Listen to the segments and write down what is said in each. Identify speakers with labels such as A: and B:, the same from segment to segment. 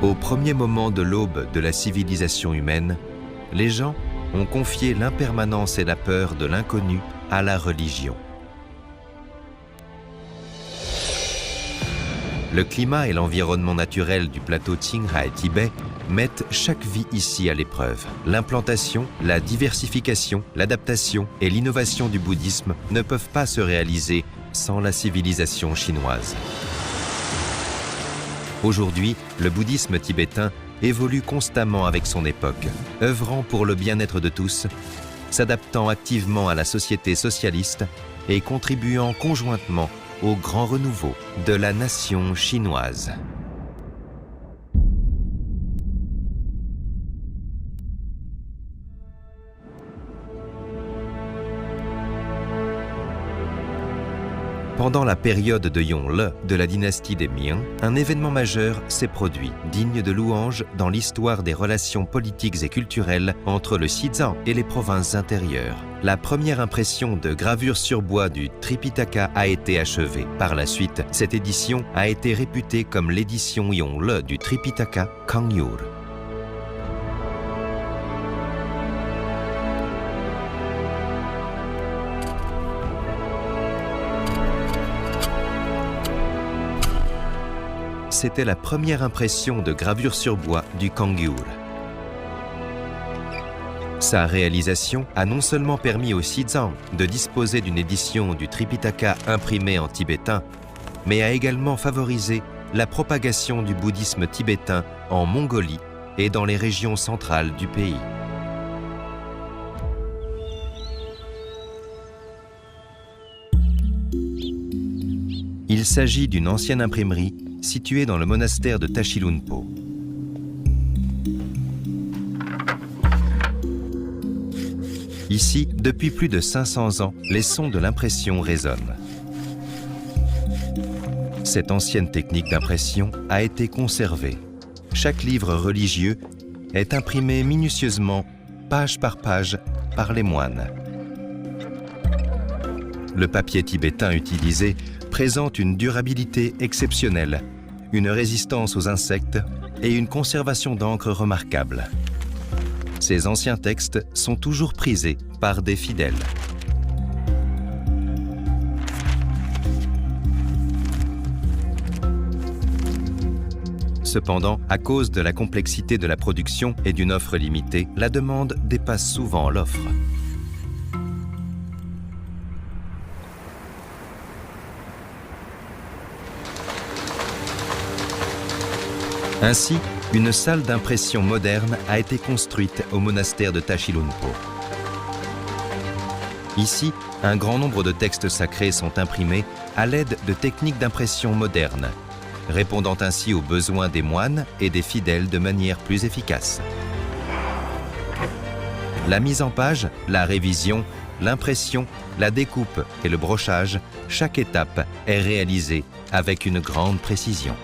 A: Au premier moment de l'aube de la civilisation humaine, les gens ont confié l'impermanence et la peur de l'inconnu à la religion. Le climat et l'environnement naturel du plateau Qinghai Tibet mettent chaque vie ici à l'épreuve. L'implantation, la diversification, l'adaptation et l'innovation du bouddhisme ne peuvent pas se réaliser sans la civilisation chinoise. Aujourd'hui, le bouddhisme tibétain évolue constamment avec son époque, œuvrant pour le bien-être de tous, s'adaptant activement à la société socialiste et contribuant conjointement au grand renouveau de la nation chinoise. Pendant la période de Yongle de la dynastie des Ming, un événement majeur s'est produit, digne de louange dans l'histoire des relations politiques et culturelles entre le Xizang et les provinces intérieures. La première impression de gravure sur bois du Tripitaka a été achevée. Par la suite, cette édition a été réputée comme l'édition Yongle du Tripitaka Kangyur. C'était la première impression de gravure sur bois du Kangyur. Sa réalisation a non seulement permis au Xizang de disposer d'une édition du Tripitaka imprimée en tibétain, mais a également favorisé la propagation du bouddhisme tibétain en Mongolie et dans les régions centrales du pays. Il s'agit d'une ancienne imprimerie située dans le monastère de Tashilhunpo. Ici, depuis plus de 500 ans, les sons de l'impression résonnent. Cette ancienne technique d'impression a été conservée. Chaque livre religieux est imprimé minutieusement, page par les moines. Le papier tibétain utilisé présente une durabilité exceptionnelle, une résistance aux insectes et une conservation d'encre remarquable. Ces anciens textes sont toujours prisés par des fidèles. Cependant, à cause de la complexité de la production et d'une offre limitée, la demande dépasse souvent l'offre. Ainsi, une salle d'impression moderne a été construite au monastère de Tashilhunpo. Ici, un grand nombre de textes sacrés sont imprimés à l'aide de techniques d'impression modernes, répondant ainsi aux besoins des moines et des fidèles de manière plus efficace. La mise en page, la révision, l'impression, la découpe et le brochage, chaque étape est réalisée avec une grande précision.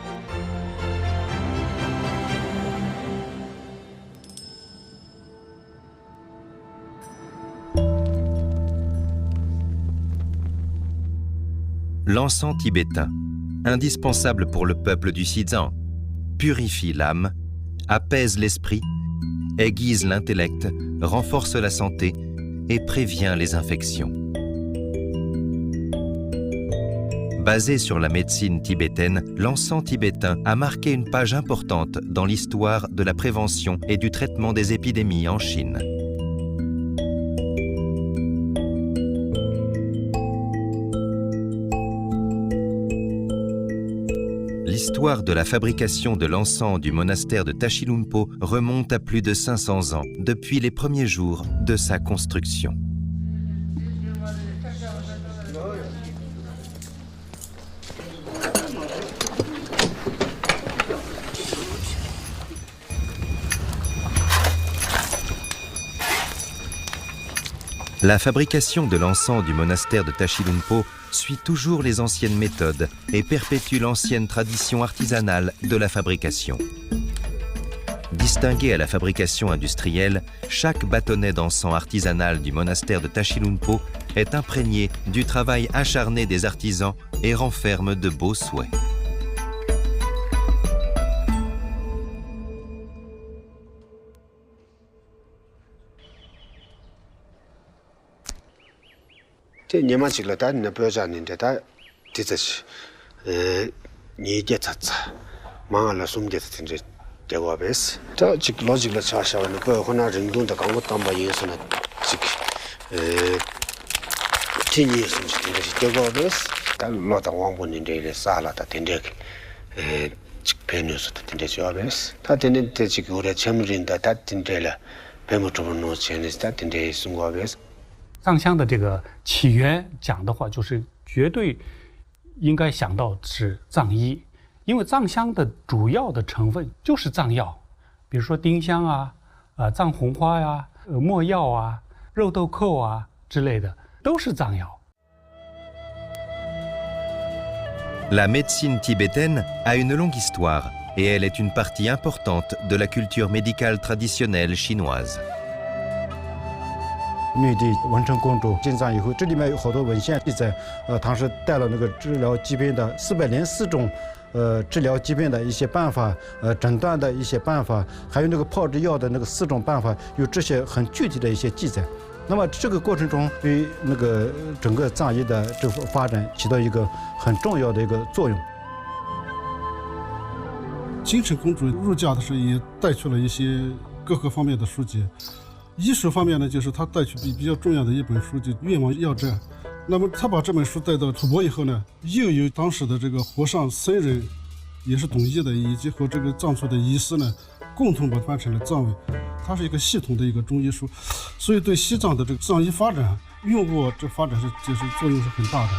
A: L'encens tibétain, indispensable pour le peuple du Xizang, purifie l'âme, apaise l'esprit, aiguise l'intellect, renforce la santé et prévient les infections. Basé sur la médecine tibétaine, l'encens tibétain a marqué une page importante dans l'histoire de la prévention et du traitement des épidémies en Chine. L'histoire de la fabrication de l'encens du monastère de Tashilhunpo remonte à plus de 500 ans, depuis les premiers jours de sa construction. La fabrication de l'encens du monastère de Tashilhunpo suit toujours les anciennes méthodes et perpétue l'ancienne tradition artisanale de la fabrication. Distingué à la fabrication industrielle, chaque bâtonnet d'encens artisanal du monastère de Tashilhunpo est imprégné du travail acharné des artisans et renferme de beaux souhaits.
B: 这你们这个单那不要讲人家他这是你这啥子忙了送的这这这个呗是这这个老几个查下那不可能人工的刚我当把也是那这个今年是这个是这个呗是但老当王不人这啥了他天天这别人说他天天就要呗是他天天这这个我的前面人的他天天了别么这么弄钱的他天天送过呗是。
C: 藏香的这个起源讲的话，就是绝对应该想到是藏医，因为藏香的主要的成分就是藏药，比如说丁香啊、藏红花呀、没药啊、肉豆蔻啊之类的，都是藏药。
A: La médecine tibétaine a une longue histoire et elle est une partie importante de la culture médicale traditionnelle chinoise.
D: 内地文成公主进藏以后，这里面有好多文献记载，当时带了那个治疗疾病的404种，治疗疾病的一些办法，诊断的一些办法，还有那个炮制药的那个4种办法，有这些很具体的一些记载。那么这个过程中，对于那个整个藏医的这个发展起到一个很重要的一个作用。
E: 金城公主入嫁的时候也带去了一些各个方面的书籍。医术方面呢，就是他带去比较重要的一本书，就《愿望药传》。那么他把这本书带到吐蕃以后呢，又有当时的这个和尚僧人，也是懂医的，以及和这个藏族的医师呢，共同把它翻成了藏文。它是一个系统的一个中医书，所以对西藏的这个藏医发展，用过这发展就是作用是很大的。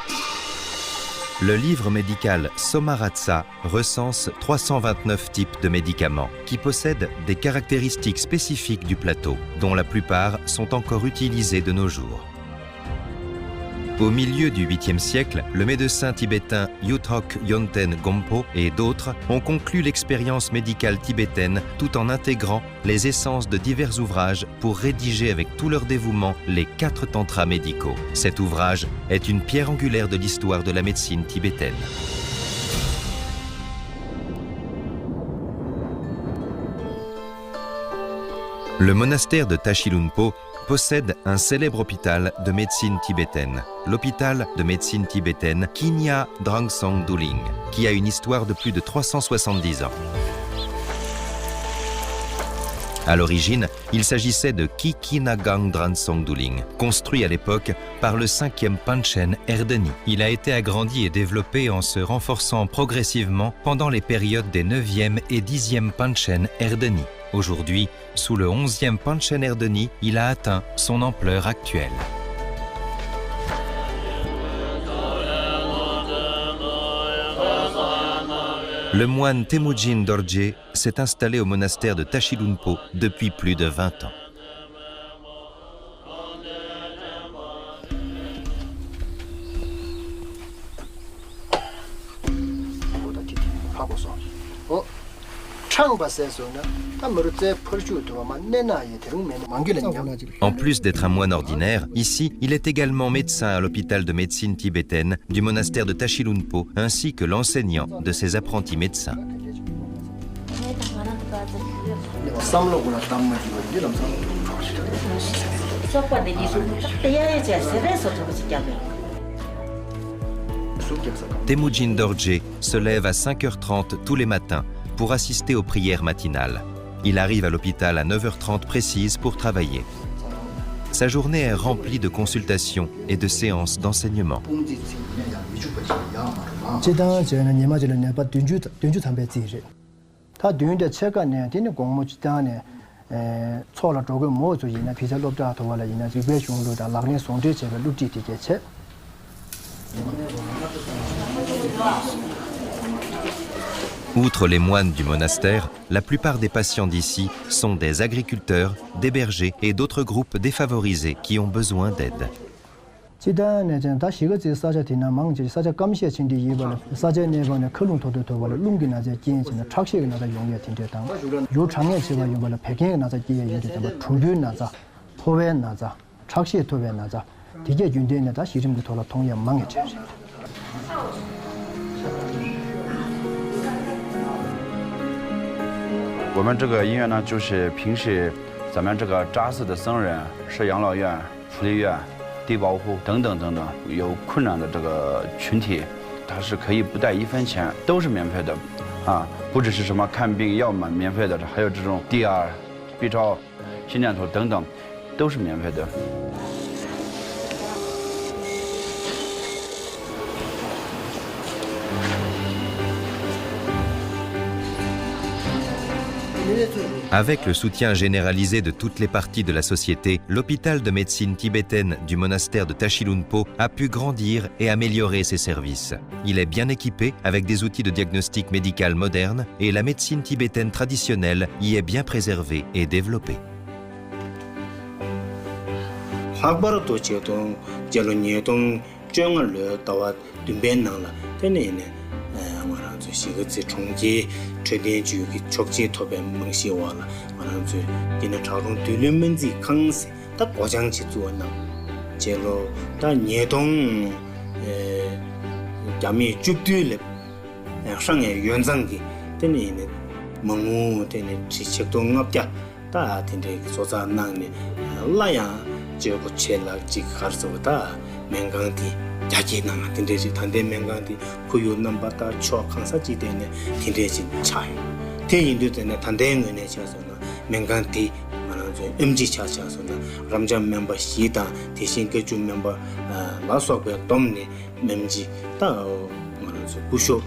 A: Le livre médical Somaratsa recense 329 types de médicaments qui possèdent des caractéristiques spécifiques du plateau, dont la plupart sont encore utilisés de nos jours. Au milieu du 8e siècle, le médecin tibétain Yuthok Yonten Gompo et d'autres ont conclu l'expérience médicale tibétaine tout en intégrant les essences de divers ouvrages pour rédiger avec tout leur dévouement les 4 tantras médicaux. Cet ouvrage est une pierre angulaire de l'histoire de la médecine tibétaine. Le monastère de Tashilhunpo possède un célèbre hôpital de médecine tibétaine, l'hôpital de médecine tibétaine Kinya Drangsong Duling, qui a une histoire de plus de 370 ans. À l'origine, il s'agissait de Kikinagang Drangsong Duling, construit à l'époque par le 5e Panchen Erdeni. Il a été agrandi et développé en se renforçant progressivement pendant les périodes des 9e et 10e Panchen Erdeni. Aujourd'hui, sous le 11e Panchen Erdeni, il a atteint son ampleur actuelle. Le moine Temujin Dorje s'est installé au monastère de Tashilhunpo depuis plus de 20 ans. En plus d'être un moine ordinaire, ici, il est également médecin à l'hôpital de médecine tibétaine du monastère de Tashilhunpo, ainsi que l'enseignant de ses apprentis médecins. Temujin Dorje se lève à 5h30 tous les matins pour assister aux prières matinales. Il arrive à l'hôpital à 9h30 précise pour travailler. Sa journée est remplie de consultations et de séances d'enseignement. Outre les moines du monastère, la plupart des patients d'ici sont des agriculteurs, des bergers et d'autres groupes défavorisés qui ont besoin d'aide.
F: 我们这个医院呢，就是平时咱们这个扎寺的僧人是养老院、福利院，地保户等等等等有困难的这个群体，它是可以不带1分钱，都是免费的，啊，不只是什么看病药嘛免费的，还有这种地啊、B 超、心电图等等，都是免费的。
A: Avec le soutien généralisé de toutes les parties de la société, l'hôpital de médecine tibétaine du monastère de Tashilhunpo a pu grandir et améliorer ses services. Il est bien équipé avec des outils de diagnostic médical modernes et la médecine tibétaine traditionnelle y est bien préservée et développée.
G: 자기 나가 된대지 단대 명강디 고유 넘바다 초 강사지 되네 된대지 차이 대인도 되네 단대응에 쳐서는 명강디 말하죠 MG 차차서는 람잠 멤버 시다 대신 그주 멤버 라소고 dom네 멤지 다 말하죠 구쇼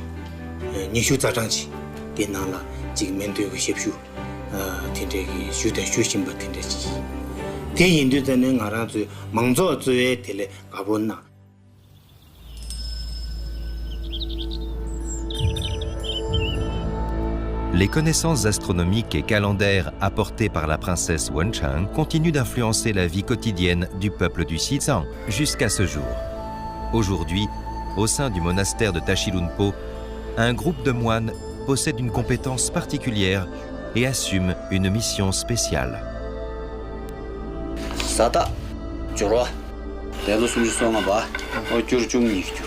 G: 니슈 자장지 되나라 지금 멘도고 싶슈 된대기 슈대 슈심바 된대지 대인도 되는 알아줘 망조 주에 될래 가본나.
A: Les connaissances astronomiques et calendaires apportées par la princesse Wenchang continuent d'influencer la vie quotidienne du peuple du Xizang jusqu'à ce jour. Aujourd'hui, au sein du monastère de Tashilhunpo, un groupe de moines possède une compétence particulière et assume une mission spéciale.
H: Sata, jurwa, 대도 숨지 쏘나 봐. 줄 중니 줄.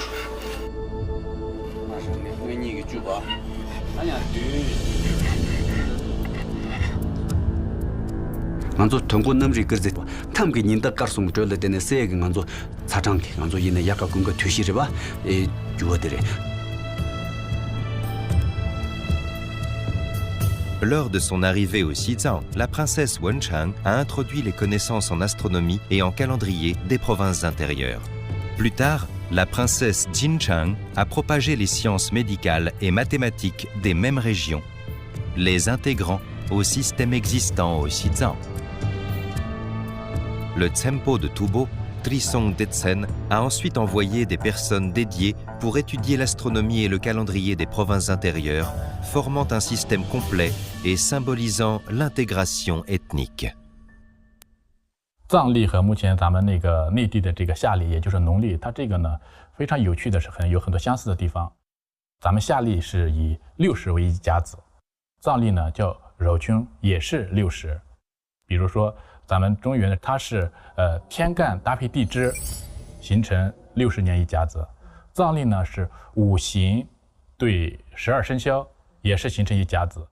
H: 왜 니게 줄 봐. 아니야. 먼저 통고 넘지 그지. 탐게 닌다 가슴 줄래 되네 세게 먼저 사장기 먼저 이내 약간 근거 뒤시려 봐. 이 주어들이.
A: Lors de son arrivée au Xizang, la princesse Wenchang a introduit les connaissances en astronomie et en calendrier des provinces intérieures. Plus tard, la princesse Jinchang a propagé les sciences médicales et mathématiques des mêmes régions, les intégrant au système existant au Xizang. Le Tsempo de Tubo, Trisong Detsen, a ensuite envoyé des personnes dédiées pour étudier l'astronomie et le calendrier des provinces intérieures, formant un système complet et symbolisant l'intégration ethnique.
I: 藏历和目前咱们那个内地的这个夏历，也就是农历，它这个呢非常有趣的是有很多相似的地方。咱们夏历是以60为一甲子，藏历呢叫闰春，也是60。比如说咱们中原的它是天干搭配地支，形成60年一甲子。藏历呢是五行对12生肖，也是形成一甲子。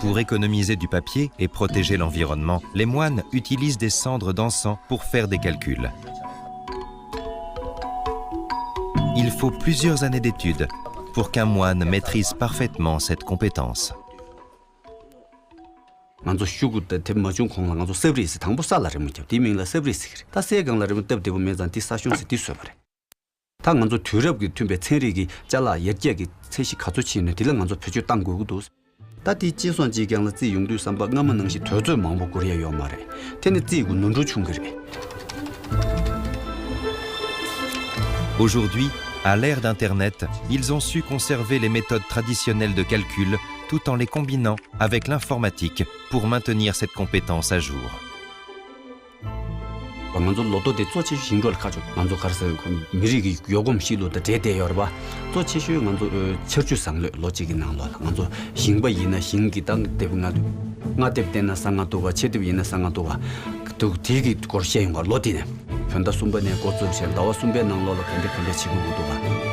A: Pour économiser du papier et protéger l'environnement, les moines utilisent des cendres d'encens pour faire des calculs. Il faut plusieurs années d'études pour qu'un moine maîtrise parfaitement cette compétence.
H: 다 먼저 뒤럽게 tumbe 체리기 잘라 예제기 체시 가주치는 딜랑 먼저 표주 땅 거고도 다디 지선 지경의 지용도 삼바 너무 능시 도저 망보 거리요 말에 텐데 지구 눈주 충거래.
A: Aujourd'hui, à l'ère d'Internet, ils ont su conserver les méthodes traditionnelles de calcul tout en les combinant avec l'informatique pour maintenir cette compétence à jour.
H: 먼저 로또대 조치 신조를 가지고 먼저 가서 미리기 요금 시로도 제대로 봐. 조치시 먼저 철주상 로직이 나와. 먼저 신바이나 신기당 대분나도 나대때나 상가도가 제대로이나 상가도가 또 되게 고르시는 거 로디네. 현다 순번에 고쪽시 나와 순배 나로로 근데 지구도가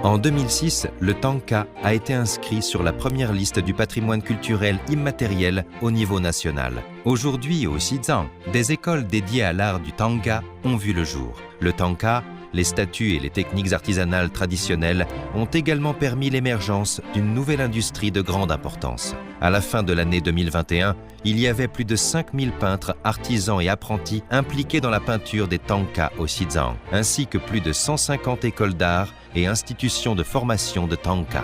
A: En 2006, le tanka a été inscrit sur la première liste du patrimoine culturel immatériel au niveau national. Aujourd'hui, au Xizang, des écoles dédiées à l'art du tanka ont vu le jour. Le tanka, les statues et les techniques artisanales traditionnelles ont également permis l'émergence d'une nouvelle industrie de grande importance. À la fin de l'année 2021, il y avait plus de 5000 peintres, artisans et apprentis impliqués dans la peinture des tankas au Xizang, ainsi que plus de 150 écoles d'art et institutions de formation de tanka.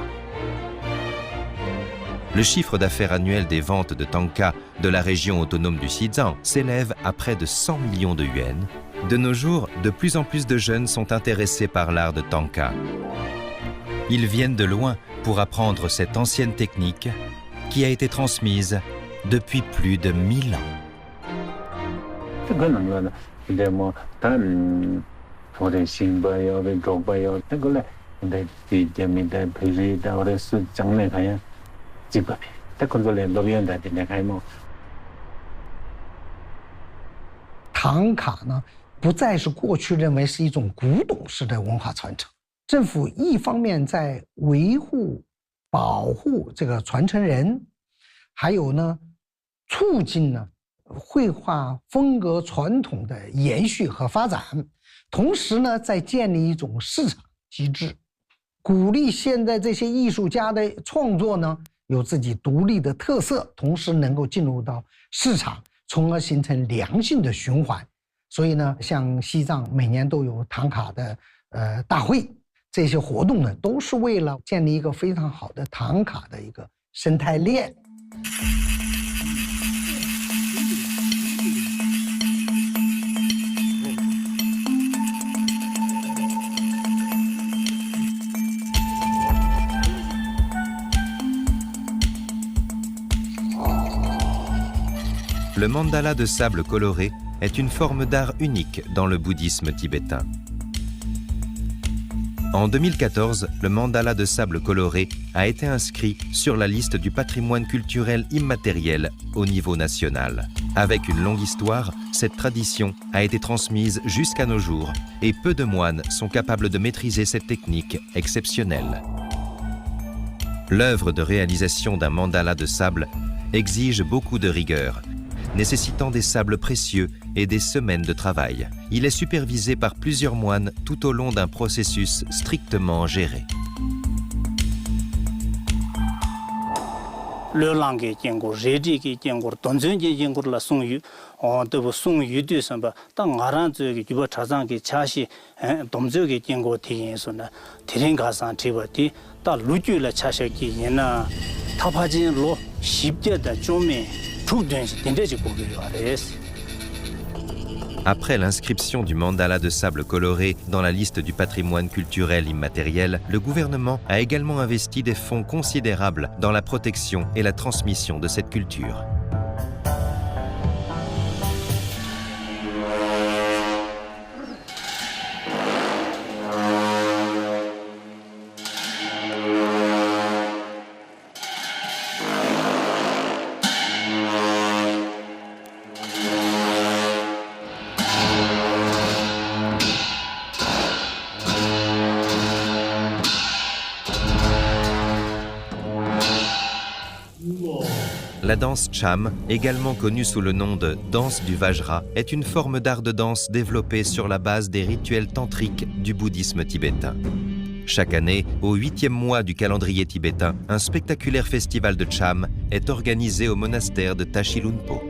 A: Le chiffre d'affaires annuel des ventes de tanka de la région autonome du Xizang s'élève à près de 100 millions de yuans. De nos jours, de plus en plus de jeunes sont intéressés par l'art de tanka. Ils viennent de loin pour apprendre cette ancienne technique qui a été transmise depuis plus de 1000 ans.
J: Tanka 呢，不再是过去认为是一种古董式的文化传承。政府一方面在维护、保护这个传承人，还有呢，促进呢绘画风格传统的延续和发展，同时呢，在建立一种市场机制，鼓励现在这些艺术家的创作呢有自己独立的特色，同时能够进入到市场，从而形成良性的循环。所以呢，像西藏每年都有唐卡的大会，这些活动呢，都是为了建立一个非常好的唐卡的一个生态链。
A: Le mandala de sable coloré est une forme d'art unique dans le bouddhisme tibétain. En 2014, le mandala de sable coloré a été inscrit sur la liste du patrimoine culturel immatériel au niveau national. Avec une longue histoire, cette tradition a été transmise jusqu'à nos jours et peu de moines sont capables de maîtriser cette technique exceptionnelle. L'œuvre de réalisation d'un mandala de sable exige beaucoup de rigueur, nécessitant des sables précieux et des semaines de travail. Il est supervisé par plusieurs moines tout au long d'un processus strictement géré. Après l'inscription du mandala de sable coloré dans la liste du patrimoine culturel immatériel, le gouvernement a également investi des fonds considérables dans la protection et la transmission de cette culture. La danse Cham, également connue sous le nom de danse du Vajra, est une forme d'art de danse développée sur la base des rituels tantriques du bouddhisme tibétain. Chaque année, au 8e mois du calendrier tibétain, un spectaculaire festival de Cham est organisé au monastère de Tashilhunpo.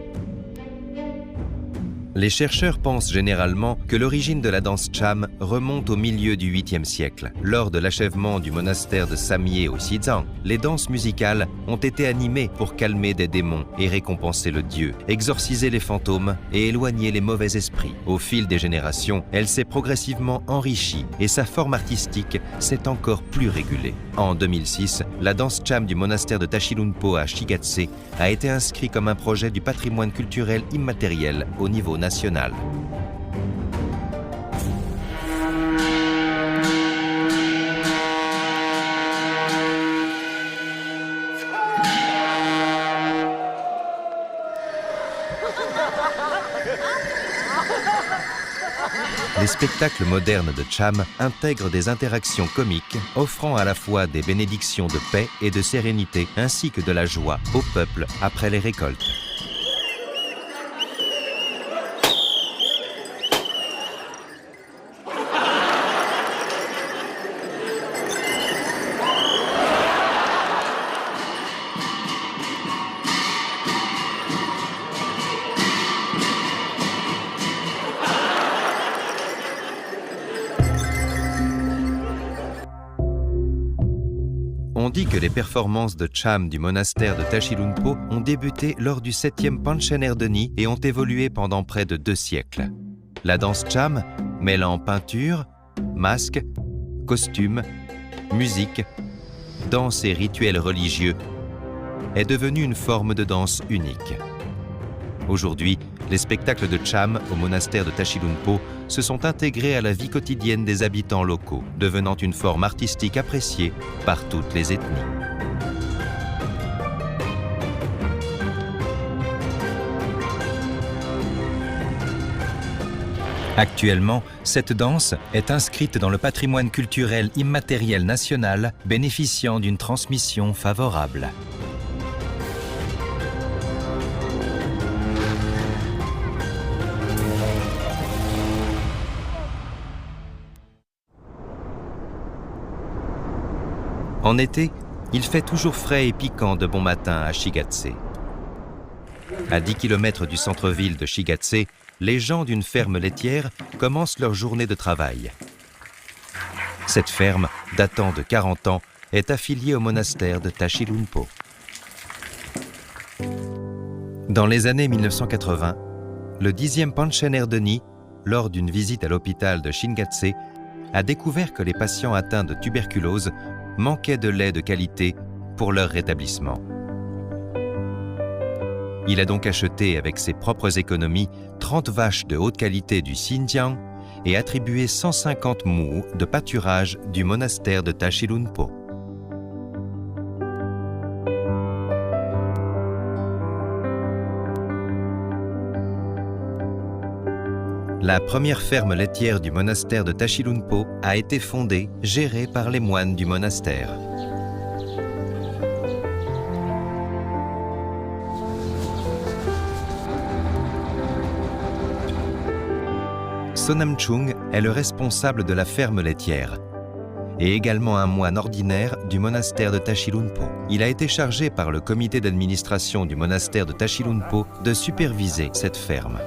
A: Les chercheurs pensent généralement que l'origine de la danse Cham remonte au milieu du 8e siècle. Lors de l'achèvement du monastère de Samye au Xizang, les danses musicales ont été animées pour calmer des démons et récompenser le dieu, exorciser les fantômes et éloigner les mauvais esprits. Au fil des générations, elle s'est progressivement enrichie et sa forme artistique s'est encore plus régulée. En 2006, la danse Cham du monastère de Tashilhunpo à Shigatse a été inscrite comme un projet du patrimoine culturel immatériel au niveau national. les spectacles modernes de Cham intègrent des interactions comiques, offrant à la fois des bénédictions de paix et de sérénité, ainsi que de la joie au peuple après les récoltes. On dit que les performances de Cham du monastère de Tashilhunpo ont débuté lors du 7e Panchen Erdeni et ont évolué pendant près de 2 siècles. La danse Cham, mêlant peinture, masque, costume, musique, danse et rituels religieux, est devenue une forme de danse unique. Aujourd'hui, les spectacles de Cham au monastère de Tashilhunpo se sont intégrés à la vie quotidienne des habitants locaux, devenant une forme artistique appréciée par toutes les ethnies. Actuellement, cette danse est inscrite dans le patrimoine culturel immatériel national, bénéficiant d'une transmission favorable. En été, il fait toujours frais et piquant de bon matin à Shigatse. À 10 km du centre-ville de Shigatse, les gens d'une ferme laitière commencent leur journée de travail. Cette ferme, datant de 40 ans, est affiliée au monastère de Tashilhunpo. Dans les années 1980, le 10e Panchen Erdeni, lors d'une visite à l'hôpital de Shingatse, a découvert que les patients atteints de tuberculose manquaient de lait de qualité pour leur rétablissement. Il a donc acheté avec ses propres économies 30 vaches de haute qualité du Xinjiang et attribué 150 mous de pâturage du monastère de Tashilhunpo. La première ferme laitière du monastère de Tashilhunpo a été fondée, gérée par les moines du monastère. Sonam Chung est le responsable de la ferme laitière et également un moine ordinaire du monastère de Tashilhunpo. Il a été chargé par le comité d'administration du monastère de Tashilhunpo de superviser cette ferme.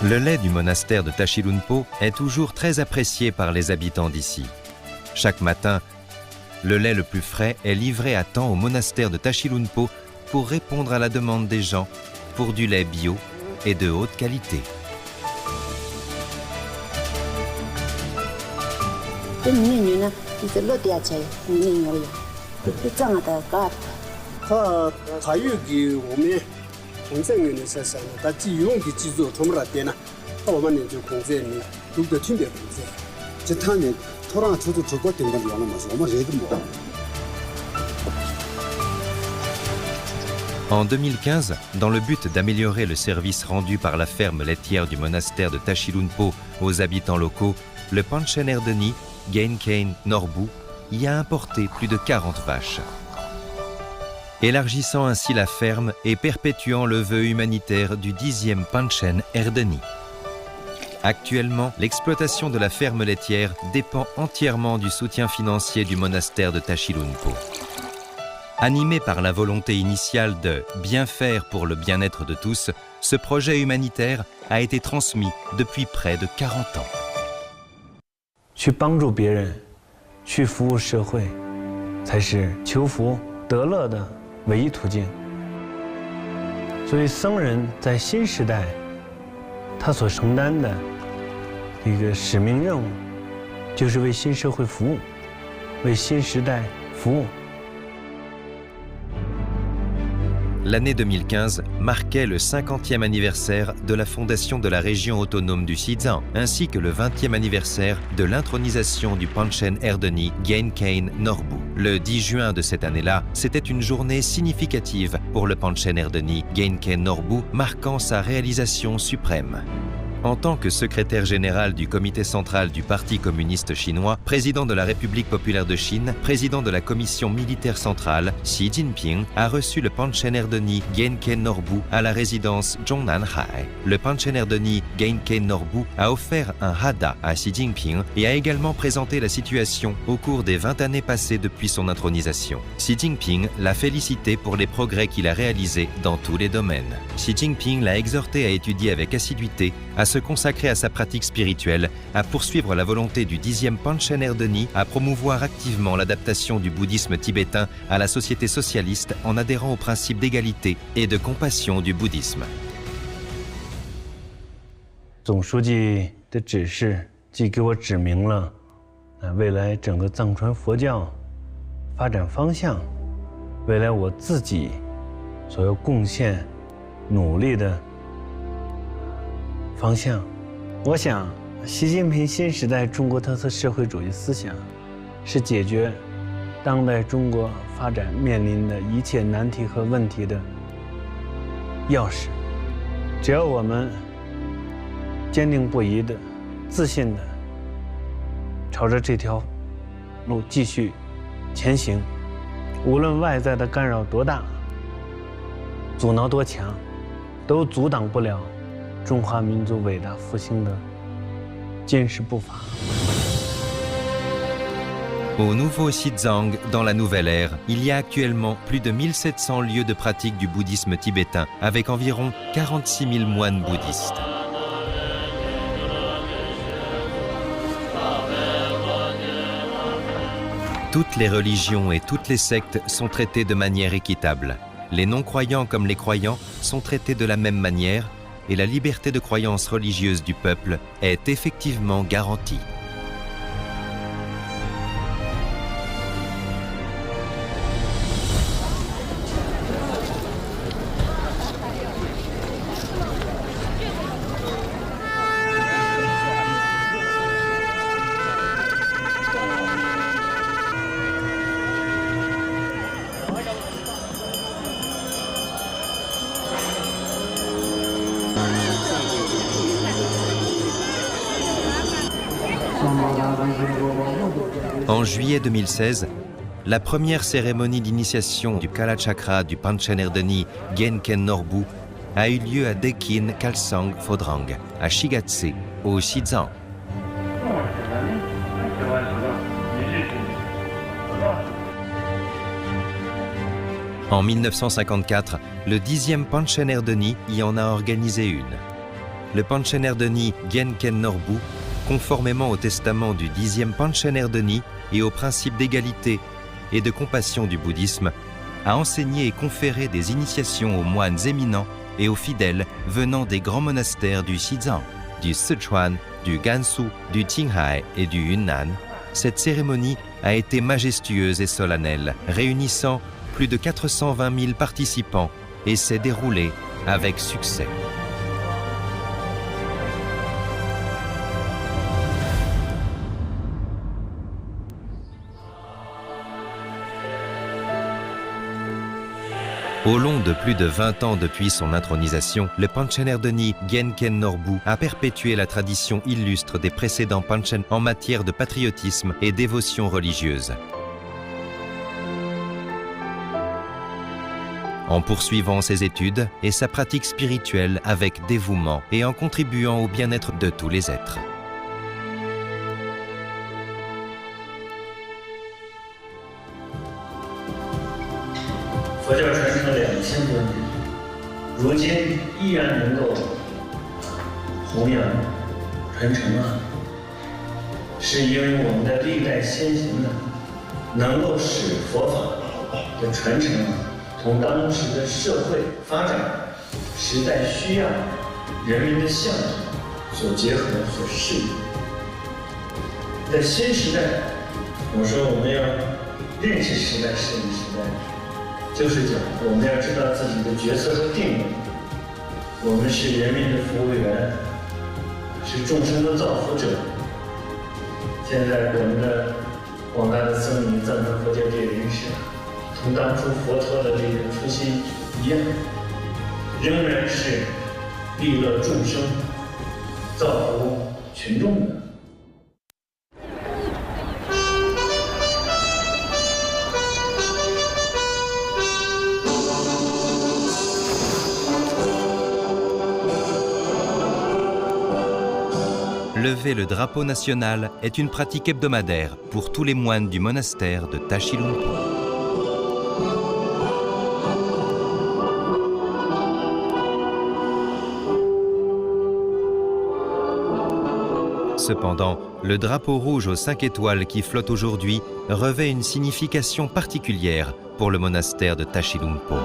A: Le lait du monastère de Tashilhunpo est toujours très apprécié par les habitants d'ici. Chaque matin, le lait le plus frais est livré à temps au monastère de Tashilhunpo pour répondre à la demande des gens pour du lait bio et de haute qualité. En 2015, dans le but d'améliorer le service rendu par la ferme laitière du monastère de Tashilhunpo aux habitants locaux, le Panchen Erdeni, Geinkein Norbu, y a importé plus de 40 vaches. Élargissant ainsi la ferme et perpétuant le vœu humanitaire du 10e Panchen Erdeni. Actuellement, l'exploitation de la ferme laitière dépend entièrement du soutien financier du monastère de Tashilhunpo. Animé par la volonté initiale de bien faire pour le bien-être de tous, ce projet humanitaire a été transmis depuis près de 40 ans.
K: 去帮助别人，去服务社会，才是求福得乐的唯一途径。所以僧人在新时代，他所承担的一个使命任务，就是为新社会服务，为新时代服务。
A: L'année 2015 marquait le 50e anniversaire de la fondation de la région autonome du Xizang, ainsi que le 20e anniversaire de l'intronisation du Panchen Erdeni Genkein Norbu. Le 10 juin de cette année-là, c'était une journée significative pour le Panchen Erdeni Genkein Norbu, marquant sa réalisation suprême. En tant que secrétaire général du comité central du Parti communiste chinois, président de la République populaire de Chine, président de la commission militaire centrale, Xi Jinping a reçu le Panchen Erdeni Genkein Norbu à la résidence Zhongnanhai. Le Panchen Erdeni Genkein Norbu a offert un hada à Xi Jinping et a également présenté la situation au cours des 20 années passées depuis son intronisation. Xi Jinping l'a félicité pour les progrès qu'il a réalisés dans tous les domaines. Xi Jinping l'a exhorté à étudier avec assiduité, à se consacrer à sa pratique spirituelle, à poursuivre la volonté du 10e Panchen Erdeni, à promouvoir activement l'adaptation du bouddhisme tibétain à la société socialiste en adhérant aux principes d'égalité et de compassion du bouddhisme.
K: 总书记的指示既给我指明了未来整个藏传佛教发展方向，未来我自己所要贡献努力的 方向，我想，习近平新时代中国特色社会主义思想，是解决当代中国发展面临的一切难题和问题的钥匙。只要我们坚定不移的、自信的朝着这条路继续前行，无论外在的干扰多大，阻挠多强，都阻挡不了 中华民族伟大复兴的坚实步伐。
A: Au nouveau Xizang, dans la nouvelle ère, il y a actuellement plus de 1700 lieux de pratique du bouddhisme tibétain, avec environ 46 000 moines bouddhistes. Toutes les religions et toutes les sectes sont traitées de manière équitable. Les non-croyants comme les croyants sont traités de la même manière, et la liberté de croyance religieuse du peuple est effectivement garantie. En juillet 2016, la première cérémonie d'initiation du Kalachakra du Panchen Erdeni Genkein Norbu a eu lieu à Dekin Kalsang Phodrang, à Shigatse, au Xizang. En 1954, le 10e Panchen Erdeni y en a organisé une. Le Panchen Erdeni Genkein Norbu, conformément au testament du 10e Panchen Erdeni et au principe d'égalité et de compassion du bouddhisme, a enseigné et conféré des initiations aux moines éminents et aux fidèles venant des grands monastères du Xizang, du Sichuan, du Gansu, du Qinghai et du Yunnan. Cette cérémonie a été majestueuse et solennelle, réunissant plus de 420 000 participants et s'est déroulée avec succès. Au long de plus de 20 ans depuis son intronisation, le Panchen Erdeni Genkein Norbu a perpétué la tradition illustre des précédents Panchen en matière de patriotisme et dévotion religieuse. En poursuivant ses études et sa pratique spirituelle avec dévouement et en contribuant au bien-être de tous les êtres.
K: 佛教传承了2000多年，如今依然能够弘扬传承啊，是因为我们的历代先贤呢，能够使佛法的传承同当时的社会发展、时代需要、人民的向往所结合、所适应。在新时代，我说我们要认识时代、适应时代，就是讲我们要知道自己的角色和定位。我们是人民的服务员，是众生的造福者。现在我们的广大的僧尼、藏传佛教界人士，同当初佛陀的这个初心一样，仍然是利乐众生、造福群众的。
A: Lever le drapeau national est une pratique hebdomadaire pour tous les moines du monastère de Tashilhunpo. Cependant, le drapeau rouge aux 5 étoiles qui flotte aujourd'hui revêt une signification particulière pour le monastère de Tashilhunpo.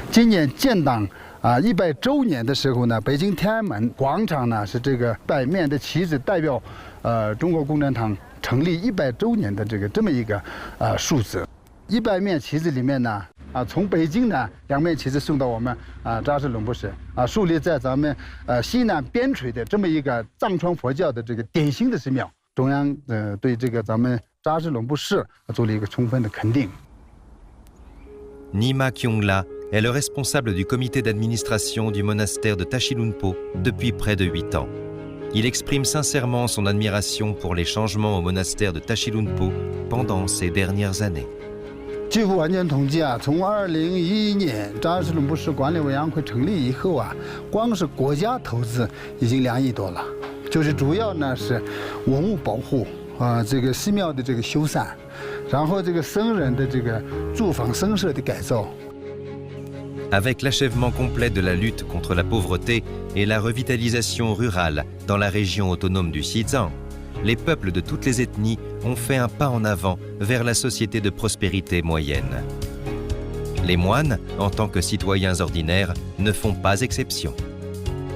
L: « 今年建党100周年的时候呢，北京天安门广场呢是这个100面的旗子，代表中国共产党成立100周年的这么一个数字。100面旗子里面呢，从北京呢2面旗子送到我们扎什伦布市树立在咱们西南边陲的这么一个藏传佛教的这个典型的寺庙。中央对这个咱们扎什伦布市做了一个充分的肯定。
A: Nima Kyongla est le responsable du comité d'administration du monastère de Tashilhunpo depuis près de 8 ans. Il exprime sincèrement son admiration pour les changements au monastère de Tashilhunpo pendant ces dernières années.
L: 据不完全统计从2011年扎什伦布市管理委员会成立以后光是国家投资已经2亿多了，就是主要呢是文物保护这个寺庙的这个修缮，然后这个僧人的这个住房僧舍的改造。
A: Avec l'achèvement complet de la lutte contre la pauvreté et la revitalisation rurale dans la région autonome du Xizang, les peuples de toutes les ethnies ont fait un pas en avant vers la société de prospérité moyenne. Les moines, en tant que citoyens ordinaires, ne font pas exception.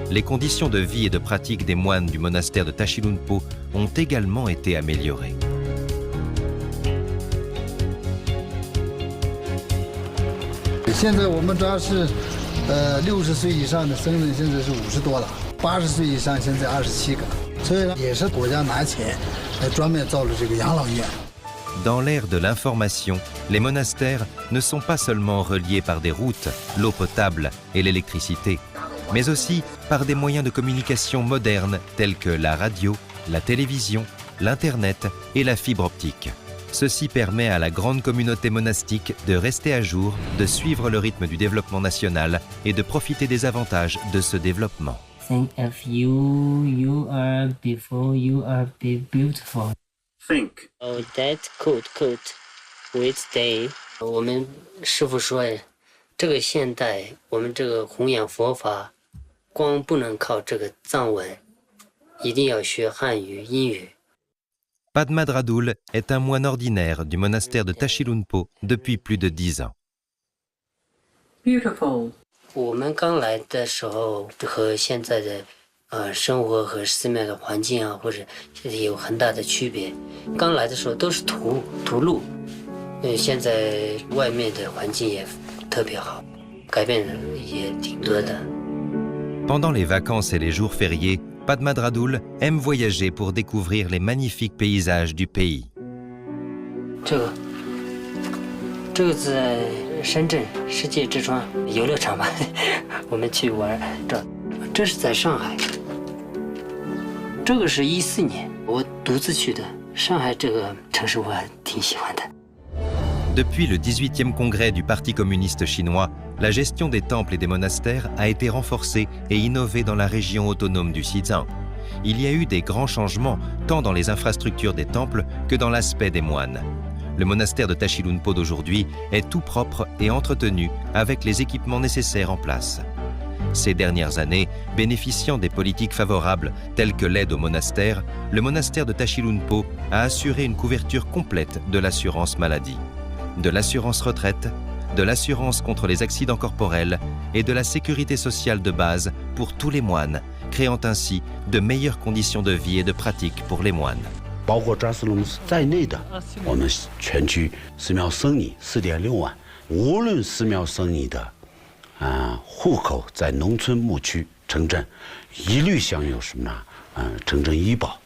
A: Les conditions de vie et de pratique des moines du monastère de Tashilhunpo ont également été améliorées.
L: 现在我们扎是60岁以上的僧人现在是50多了，80岁以上现在27个，所以也是国家拿钱专门造了这个养老院。
A: Dans l'ère de l'information, les monastères ne sont pas seulement reliés par des routes, l'eau potable et l'électricité, mais aussi par des moyens de communication modernes tels que la radio, la télévision, l'Internet et la fibre optique. Ceci permet à la grande communauté monastique de rester à jour, de suivre le rythme du développement national et de profiter des avantages de ce développement.
M: Think of you, you are beautiful, you are beautiful.
K: Think.
M: Oh, that good. Great day. 我们师父说这个现代我们这个弘扬佛法，光不能靠这个藏文，一定要学汉语、英语。
A: Padma Dradoul est un moine ordinaire du monastère de Tashilhunpo depuis plus de 10 ans.
M: Beautiful. 我们刚来的时候和现在的生活和寺庙的环境或者有很大的区别。刚来的时候都是土路，现在外面的环境也特别好，改变也挺多的。
A: Pendant les vacances et les jours fériés, Padma Dradoul aime voyager pour découvrir les magnifiques paysages du pays.
M: 这个在深圳世界之窗游乐场吧，我们去玩。这是在上海，这个是14年我独自去的。上海这个城市我挺喜欢的。
A: Depuis le 18e congrès du Parti communiste chinois, la gestion des temples et des monastères a été renforcée et innovée dans la région autonome du Xizang. Il y a eu des grands changements, tant dans les infrastructures des temples que dans l'aspect des moines. Le monastère de Tashilhunpo d'aujourd'hui est tout propre et entretenu avec les équipements nécessaires en place. Ces dernières années, bénéficiant des politiques favorables telles que l'aide au monastère, le monastère de Tashilhunpo a assuré une couverture complète de l'assurance maladie, de l'assurance retraite, de l'assurance contre les accidents corporels et de la sécurité sociale de base pour tous les moines, créant ainsi de meilleures conditions de vie et de pratique pour les moines.
N: 包括扎斯隆斯在内的，我们全区寺庙僧尼4.6万，无论寺庙僧尼的户口在农村、牧区、城镇，一律享有什么呢？城镇医保、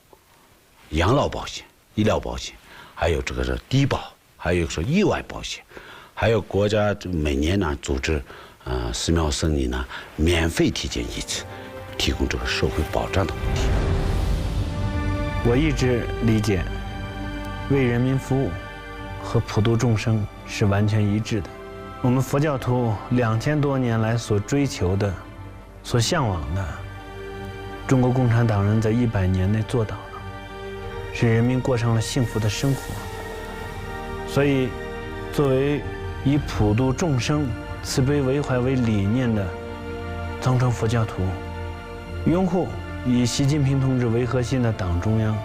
N: 养老保险、医疗保险，还有这个是低保，还有说意外保险，还有国家每年呢组织寺庙僧尼呢免费体检1次，提供这个社会保障的问题。
K: 我一直理解，为人民服务和普度众生是完全一致的。我们佛教徒2000多年来所追求的、所向往的，中国共产党人在100年内做到了，使人民过上了幸福的生活。所以，作为以普度众生、慈悲为怀为理念的藏传佛教徒，拥护 以习近平同志为核心的党中央，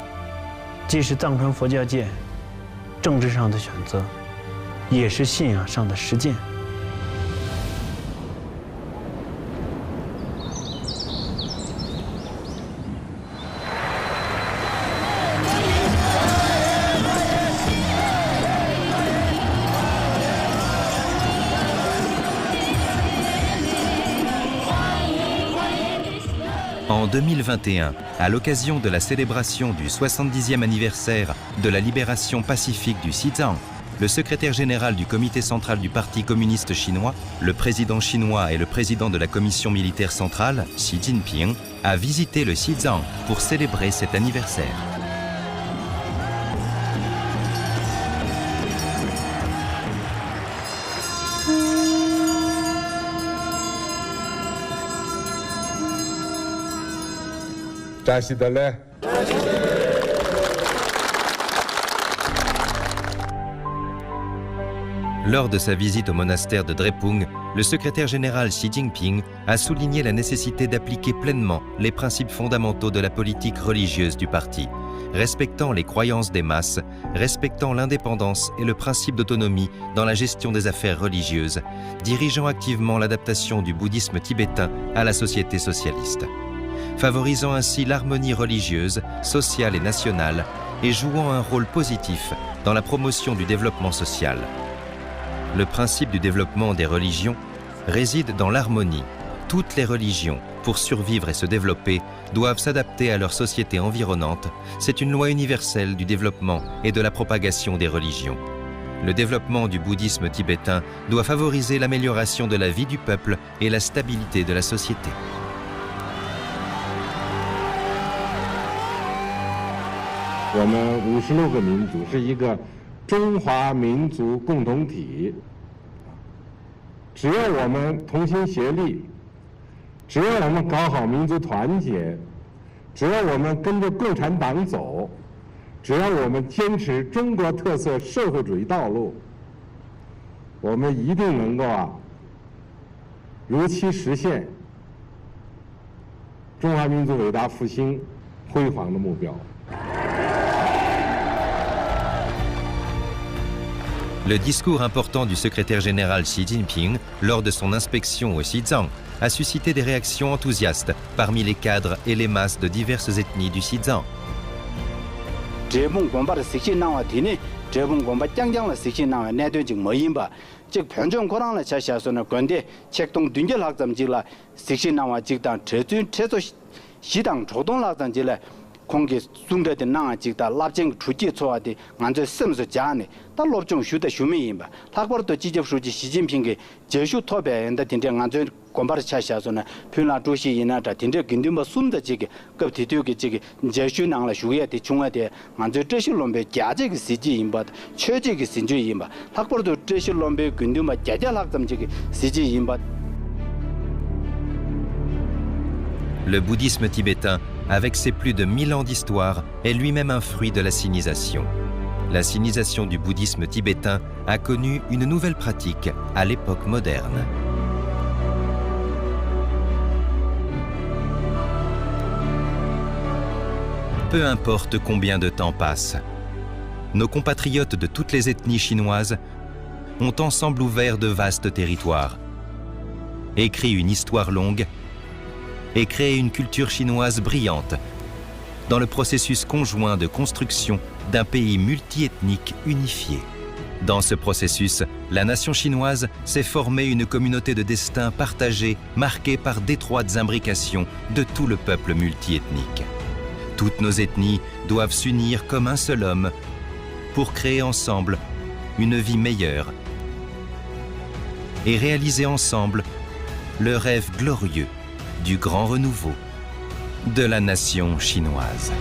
K: 既是藏传佛教界政治上的选择，也是信仰上的实践。
A: En 2021, à l'occasion de la célébration du 70e anniversaire de la libération pacifique du Xizang, le secrétaire général du comité central du Parti communiste chinois, le président chinois et le président de la commission militaire centrale, Xi Jinping, a visité le Xizang pour célébrer cet anniversaire. Lors de sa visite au monastère de Drepung, le secrétaire général Xi Jinping a souligné la nécessité d'appliquer pleinement les principes fondamentaux de la politique religieuse du parti, respectant les croyances des masses, respectant l'indépendance et le principe d'autonomie dans la gestion des affaires religieuses, dirigeant activement l'adaptation du bouddhisme tibétain à la société socialiste, favorisant ainsi l'harmonie religieuse, sociale et nationale et jouant un rôle positif dans la promotion du développement social. Le principe du développement des religions réside dans l'harmonie. Toutes les religions, pour survivre et se développer, doivent s'adapter à leur société environnante. C'est une loi universelle du développement et de la propagation des religions. Le développement du bouddhisme tibétain doit favoriser l'amélioration de la vie du peuple et la stabilité de la société.
O: 我们56个民族是一个中华民族共同体，只要我们同心协力，只要我们搞好民族团结，只要我们跟着共产党走，只要我们坚持中国特色社会主义道路，我们一定能够如期实现中华民族伟大复兴辉煌的目标。
A: Le discours important du secrétaire général Xi Jinping lors de son inspection au Xizang a suscité des réactions enthousiastes parmi les cadres et les masses de diverses ethnies du Xizang.
P: 공기 숭대의 나아직다 랍쟁 주지 초아디 안저 섬서 자네 다 롭종 슈다 슈미인바 탁버도 지접수지 시진핑게 제슈 토베인데 딘데 안저 공바르 차샤서나 필라 주시 이나다 딘데 긴dim바 숨다 지게 급 디디오게 지게 제슈 나라 슈야디 중화데 안저 제실롬베 자제게 시지인바 최제게 신주인바 탁버도 제실롬베 긴dim바 자자락점 지게 시지인바.
A: Le bouddhisme tibétain, avec ses plus de 1000 ans d'histoire, est lui-même un fruit de la sinisation. La sinisation du bouddhisme tibétain a connu une nouvelle pratique à l'époque moderne. Peu importe combien de temps passe, nos compatriotes de toutes les ethnies chinoises ont ensemble ouvert de vastes territoires, écrit une histoire longue et créé une culture chinoise brillante dans le processus conjoint de construction d'un pays multiethnique unifié. Dans ce processus, la nation chinoise s'est formée une communauté de destin partagée, marquée par d'étroites imbrications de tout le peuple multiethnique. Toutes nos ethnies doivent s'unir comme un seul homme pour créer ensemble une vie meilleure et réaliser ensemble le rêve glorieux du grand renouveau de la nation chinoise.